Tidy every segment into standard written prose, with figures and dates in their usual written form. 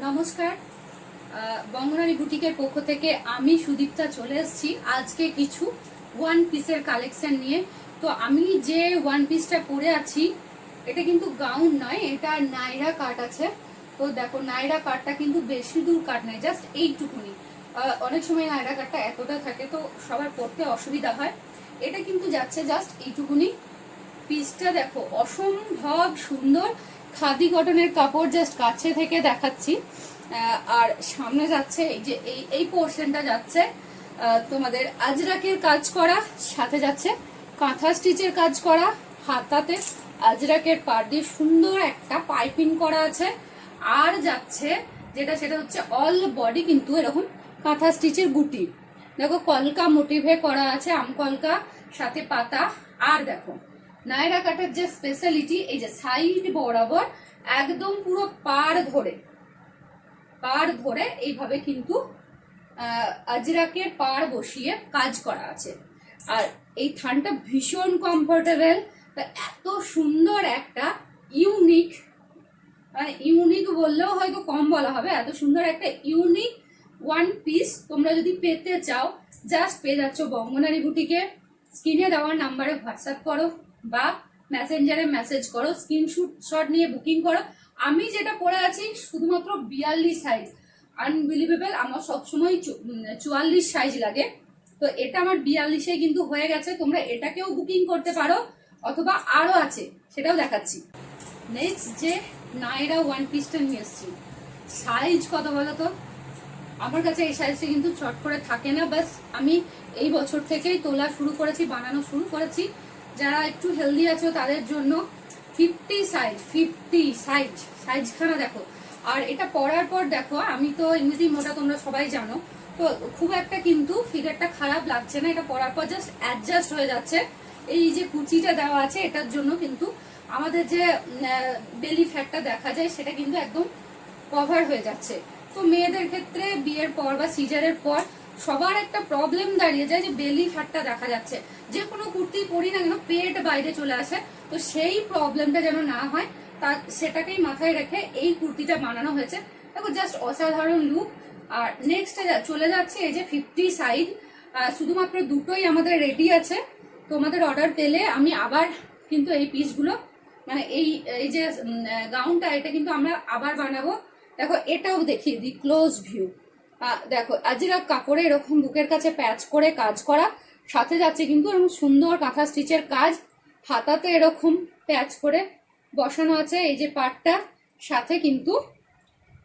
নমস্কার, বঙ্গনারী বুটিকের পক্ষ থেকে আমি সুদীপ্তা চলে এসেছি আজকে কিছু ওয়ান পিসের কালেকশন নিয়ে। তো আমি যে ওয়ান পিসটা পরে আছি এটা কিন্তু গাউন নয়, এটা নাইরা কাট আছে। তো দেখো নাইরা কাটটা কিন্তু বেশি দূর কাট নাই, জাস্ট এইটুকুনি। অনেক সময় নাইরা কাটটা এতটা থাকে তো সবার পরতে অসুবিধা হয়। এটা কিন্তু যাচ্ছে জাস্ট এইটুকুনি। পিসটা দেখো অসম্ভব সুন্দর, খাদি কটনের কাপড়, জাস্ট কাছে থেকে দেখাচ্ছি। আর সামনে যাচ্ছে এই যে এই পোর্শনটা যাচ্ছে তোমাদের আজরাকের কাজ করা, সাথে যাচ্ছে কাঁথা স্টিচের কাজ করা, হাতাতে আজরাকের পাড় দিয়ে সুন্দর একটা পাইপিং করা আছে। আর যাচ্ছে সেটা হচ্ছে অল বডি কিন্তু এরকম কাঁথা স্টিচের গুটি। দেখো কলকা মোটিভে করা আছে, আমকলকা সাথে পাতা। আর দেখো নায়রা কাটের যে স্পেশালিটি, এই যে সাইড বরাবর একদম পুরো পাড় ধরে এইভাবে কিন্তু আজরাকের পাড় বসিয়ে কাজ করা আছে। আর এই থানটা ভীষণ কমফোর্টেবল, এত সুন্দর একটা ইউনিক, মানে ইউনিক বললেও হয়তো কম বলা হবে, এত সুন্দর একটা ইউনিক ওয়ান পিস তোমরা যদি পেতে চাও জাস্ট পেয়ে যাচ্ছ বঙ্গনারী বুটিকে। স্ক্রিনে দেওয়ার নাম্বারে হোয়াটসঅ্যাপ করো বা মেসেঞ্জারে মেসেজ করো, স্ক্রিনশট নিয়ে বুকিং করো। আমি যেটা পরে আছি শুধুমাত্র 42 সাইজ, আনবিলিভেবল। আমার সবসময় 44 সাইজ লাগে, তো এটা আমার 42-এ কিন্তু হয়ে গেছে। তোমরা এটাকেও বুকিং করতে পারো অথবা আরো আছে, সেটাও দেখাচ্ছি। নেক্সট যে নাইরা ওয়ান পিসটা নিয়ে এসছি, সাইজ কত বলো তো? আমার কাছে এই সাইজটা কিন্তু চট করে থাকে না, বাস আমি এই বছর থেকেই তোলা শুরু করেছি, বানানো শুরু করেছি। যারা একটু হেলদি আছো তাদের জন্য 50 সাইজখানা দেখো। আর এটা পরার পর দেখো, আমি তো এমনিতেই মোটা, তোমরা সবাই জানো, তো খুব একটা কিন্তু ফিগারটা খারাপ লাগছে না। এটা পরার পর জাস্ট অ্যাডজাস্ট হয়ে যাচ্ছে। এই যে কুচিটা দেওয়া আছে এটার জন্য কিন্তু আমাদের যে বেলি ফ্যাটটা দেখা যায় সেটা কিন্তু একদম কভার হয়ে যাচ্ছে। তো মেয়েদের ক্ষেত্রে বিয়ের পর বা সিজারের পর সবার একটা প্রবলেম দাঁড়িয়ে যায় যে বেলি ফ্যাটটা দেখা যাচ্ছে। যে কোনো কুর্তি পরি না কেন পেট বাইরে চলে আসে, তো সেই প্রবলেমটা যেন না হয় সেটাকেই মাথায় রেখে এই কুর্তিটা বানানো হয়েছে। দেখো জাস্ট অসাধারণ লুক। আর নেক্সট চলে যাচ্ছে এই যে 50 সাইজ, শুধুমাত্র দুটোই আমাদের রেডি আছে। তোমাদের অর্ডার পেলে আমি আবার কিন্তু এই পিসগুলো, মানে এই যে গাউনটা, এটা কিন্তু আমরা আবার বানাবো। দেখো এটাও দেখিয়ে দিই ক্লোজ ভিউ। দেখো আজরাক কাপড়ে এরকম বুকের কাছে প্যাচ করে কাজ করা, সাথে যাচ্ছে কিন্তু এরকম সুন্দর কাঁথা স্টিচের কাজ, হাতাতে এরকম প্যাচ করে বসানো আছে এই যে পার্টটা, সাথে কিন্তু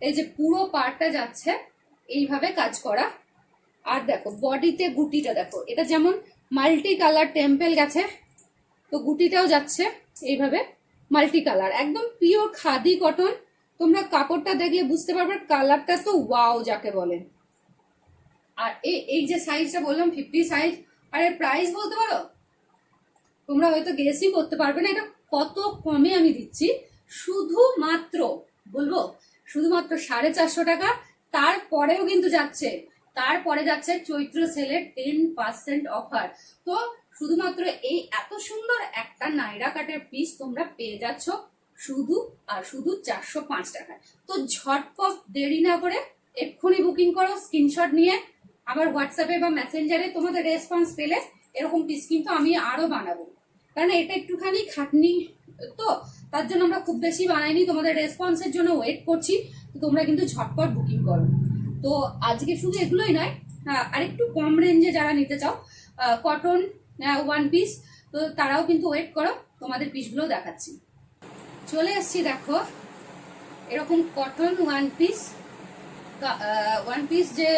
এই যে পুরো পার্টটা যাচ্ছে এইভাবে কাজ করা। আর দেখো বডিতে গুটিটা দেখো, এটা যেমন মাল্টি কালার টেম্পেল গেছে, তো গুটিটাও যাচ্ছে এইভাবে মাল্টি কালার, একদম পিওর খাদি কটন। তোমরা কাপড়টা দেখলে বুঝতে পারবে, কালারটা তো ওয়াও যাকে বলে। আর এই যে সাইজটা বললাম 50 সাইজ, আর এর প্রাইস বলতে পারো তোমরা হয়তো গেসই করতে পারবে না এটা কত কমে আমি দিচ্ছি। শুধুমাত্র 450 টাকা। তারপরেও কিন্তু তারপরে যাচ্ছে চৈত্র সেলের 10% অফার। তো শুধুমাত্র এই এত সুন্দর একটা নাইরা কাটের পিস তোমরা পেয়ে যাচ্ছ শুধু 405 টাকায়। তো ঝটপট দেরি না করে এক্ষুনি বুকিং করো, স্ক্রিনশট নিয়ে আবার হোয়াটসঅ্যাপে বা মেসেঞ্জারে। তোমাদের রেসপন্স পেলে এরকম পিস কিন্তু আমি আরো বানাবো, কারণ এটা একটুখানি খাটনি, তো তার জন্য আমরা খুব বেশি বানাইনি। তোমাদের রেসপন্সের জন্য ওয়েট করছি, তো তোমরা কিন্তু ঝটপট বুকিং করো। তো আজকে শুধু এগুলোই নয়, আর একটু কম রেঞ্জে যারা নিতে চাও কটন ওয়ান পিস, তো তারাও কিন্তু ওয়েট করো, তোমাদের পিসগুলো দেখাচ্ছি। চলে এসছি দেখো এরকম কটন ওয়ান পিস যে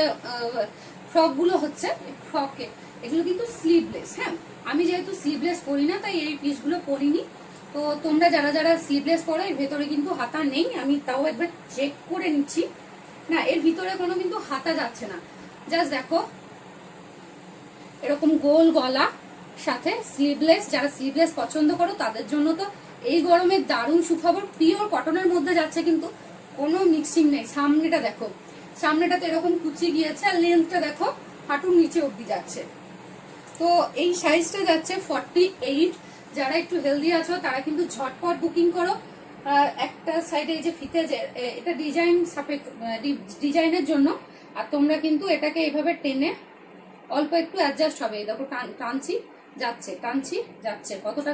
ফ্রকগুলো হচ্ছে, ফ্রকে এগুলো কিন্তু স্লিভলেস। হ্যাঁ, আমি যেহেতু স্লিভলেস পরি না তাই এই পিসগুলো পরিনি। তো তোমরা যারা স্লিভলেস পরো, এর ভেতরে কিন্তু হাতা নেই, আমি তাও একবার চেক করে নিচ্ছি। না, এর ভিতরে কোনো কিন্তু হাতা যাচ্ছে না। জাস্ট দেখো এরকম গোল গলা, সাথে স্লিভলেস। যারা স্লিভলেস পছন্দ করো তাদের জন্য তো এই গরমে দারুণ সুখবর, পিওর কটনের মধ্যে যাচ্ছে, কিন্তু কোনো মিক্সিং নেই। সামনেটা তো এরকম কুচি গিয়েছে, আর লেন্থটা দেখো হাঁটুর নিচে অবধি যাচ্ছে। তো এই সাইজটা যাচ্ছে 48। যারা একটু হেলদি আছো তারা কিন্তু ঝটপট বুকিং করো, একটা সাইডে এই যে ফিতে যে এটা ডিজাইন ডিজাইনের জন্য, আর তোমরা কিন্তু এটাকে এইভাবে টেনে অল্প একটু অ্যাডজাস্ট হবে। এই দেখো টানছি যাচ্ছে কতটা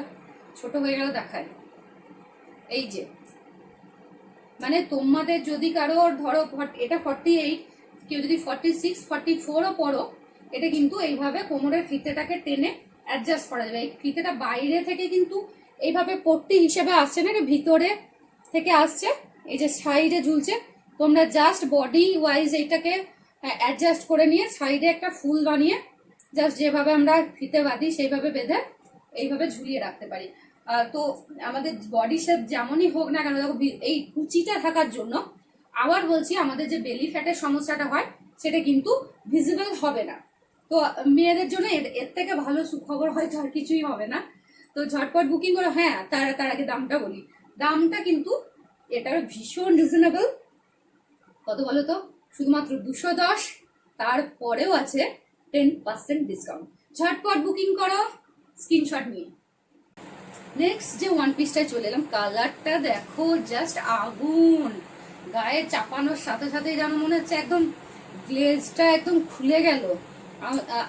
ছোট হয়ে গেল দেখায়। এই যে মানে তোমাদের যদি কারোর ধরো এটা 48, কেউ যদি 46 44ও পড়ো, এটা কিন্তু এইভাবে কোমরের ফিতেটাকে টেনে অ্যাডজাস্ট করা যাবে। এই ফিতেটা বাইরে থেকে কিন্তু এইভাবে পট্টি হিসেবে আসছে না, এটা ভিতরে থেকে আসছে, এই যে সাইডে ঝুলছে। তোমরা জাস্ট বডি ওয়াইজ এইটাকে অ্যাডজাস্ট করে নিয়ে সাইডে একটা ফুল বানিয়ে জাস্ট যেভাবে আমরা ফিতে বাঁধি সেইভাবে বেঁধে এইভাবে ঝুলিয়ে রাখতে পারি। তো আমাদের বডি শেপ যেমনই হোক না কেন, দেখো এই কুচিটা থাকার জন্য আবার বলছি, আমাদের যে বেলি ফ্যাটের সমস্যাটা হয় সেটা কিন্তু ভিজিবল হবে না। তো মেয়েদের জন্য এর থেকে ভালো সুখবর হয়তো আর কিছুই হবে না। তো ঝটপট বুকিং করো। হ্যাঁ, তার আগে দামটা বলি। দামটা কিন্তু এটার ভীষণ রিজনেবল। কত বলো তো? শুধুমাত্র 210, তারপরেও আছে 10% ডিসকাউন্ট। ঝটপট বুকিং করো স্ক্রিনশট নিয়ে। নেক্সট যে ওয়ান পিসটায় চলে এলাম, কালারটা দেখো জাস্ট আগুন। গায়ে চাপানোর সাথে সাথে যেন মনে হচ্ছে একদম গ্লেজটা একদম খুলে গেল।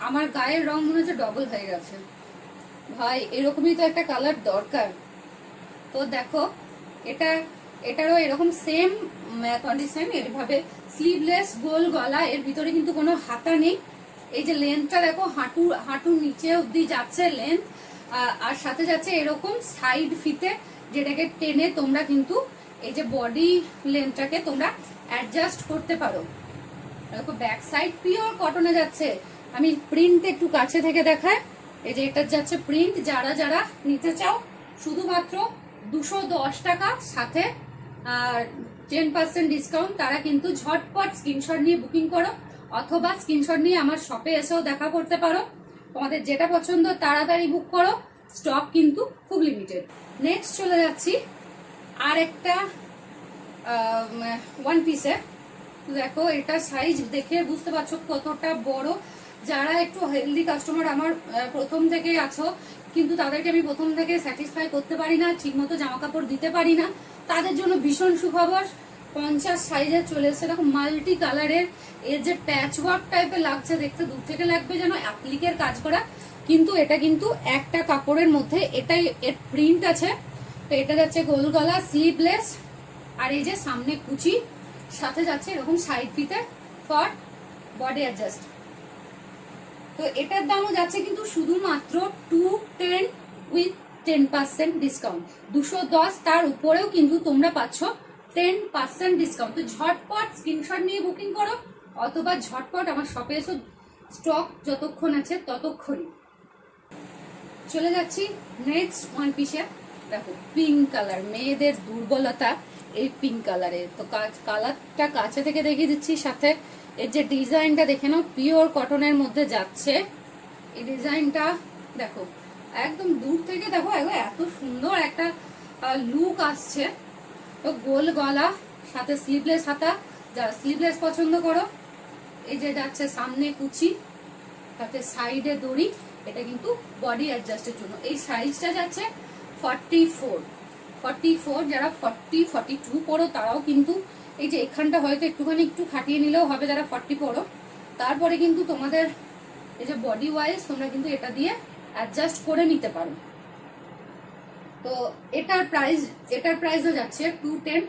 আমার গায়ের রং মনে হচ্ছে ডবল হয়ে গেছে। ভাই এরকমই তো একটা কালার দরকার। তো দেখো এটারও এরকম সেম কন্ডিশন, এভাবে স্লিভলেস গোল গলা, এর ভিতরে কিন্তু কোনো হাতা নেই। এই যে লেন্থটা দেখো, হাঁটু নিচে অব্দি যাচ্ছে লেন্থ, আর সাথে যাচ্ছে এরকম সাইড ফিতে, যেটাকে টেনে তোমরা কিন্তু এই যে বডি লেন্থটাকে তোমরা অ্যাডজাস্ট করতে পারো। দেখো ব্যাক সাইড পিওর কটনে যাচ্ছে। আমি প্রিন্ট একটু কাছে থেকে দেখায়। এই যে এটা যাচ্ছে প্রিন্ট। যারা নিতে চাও শুধুমাত্র 210 টাকা, সাথে 10% ডিসকাউন্ট, তারা কিন্তু ঝটপট স্ক্রিনশট নিয়ে বুকিং করো, অথবা স্ক্রিনশট নিয়ে আমার শপে এসেও দেখা করতে পারো। তোমাদের যেটা পছন্দ তাড়াতাড়ি বুক করো, স্টক কিন্তু খুব লিমিটেড। নেক্সট চলে যাচ্ছি আর একটা ওয়ান পিসে। দেখো এটা সাইজ দেখে বুঝতে পারছো কতটা বড়। যারা একটু হেলদি কাস্টমার আমার প্রথম থেকে আছো, কিন্তু তাদেরকে আমি প্রথম থেকে স্যাটিসফাই করতে পারি না, ঠিকমতো জামা কাপড় দিতে পারি না, তাদের জন্য ভীষণ সুখবর। 50 সাইজের চলে এসছে। দেখো মাল্টি কালারের, এর যে প্যাচ ওয়ার্ক টাইপের লাগছে দেখতে, দূর থেকে লাগবে যেন অ্যাপ্লিকের কাজ করা, কিন্তু এটা কিন্তু একটা কাপড়ের মধ্যে এটাই এর প্রিন্ট আছে। তো এটা যাচ্ছে গোল গলা, স্লিভলেস, আর এই যে সামনে কুচি, সাথে যাচ্ছে এরকম সাইড ফিতে ফর বডি অ্যাডজাস্ট। তো এটার দামও যাচ্ছে কিন্তু শুধুমাত্র 210 উইথ 10% ডিসকাউন্ট। 210, তার উপরেও কিন্তু তোমরা পাচ্ছ 10% ডিসকাউন্ট। তো ঝটপট স্ক্রিনশট নিয়ে বুকিং করো, অথবা ঝটপট আমার শপে এসো, স্টক যতক্ষণ আছে ততক্ষণই। চলে যাচ্ছি নেক্সট ওয়ান পিসে। দেখো পিঙ্ক কালার, মেয়েদের দুর্বলতা এই পিঙ্ক কালারের। তো কালারটা কাছে থেকে দেখিয়ে দিচ্ছি, সাথে এর যে ডিজাইনটা দেখে নাও, পিওর কটনের মধ্যে যাচ্ছে। এই ডিজাইনটা দেখো একদম দূর থেকে দেখো, এত সুন্দর একটা লুক আসছে। তো গোল গলা, সাথে স্লিভলেস হাতা, যারা স্লিভলেস পছন্দ করো, এই যে যাচ্ছে সামনে কুচি, সাথে সাইডে দড়ি। এটা কিন্তু বডি অ্যাডজাস্টের জন্য। এই সাইজটা যাচ্ছে 44। যারা 42 পড়ো তারাও কিন্তু এই যে এখানটা হয়তো একটু খাটিয়ে নিলেও হবে, যারা 40 পড়ো। তারপরে কিন্তু তোমাদের এই যে বডি ওয়াইজ তোমরা কিন্তু এটা দিয়ে অ্যাডজাস্ট করে নিতে পারো। তো এটার প্রাইসও যাচ্ছে 210,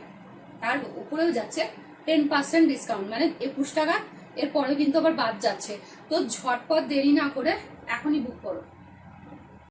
তার উপরেও যাচ্ছে 10% ডিসকাউন্ট, মানে 21 টাকা। এরপরেও কিন্তু আবার বাদ যাচ্ছে। তো ঝটপট দেরি না করে এখনই বুক করো।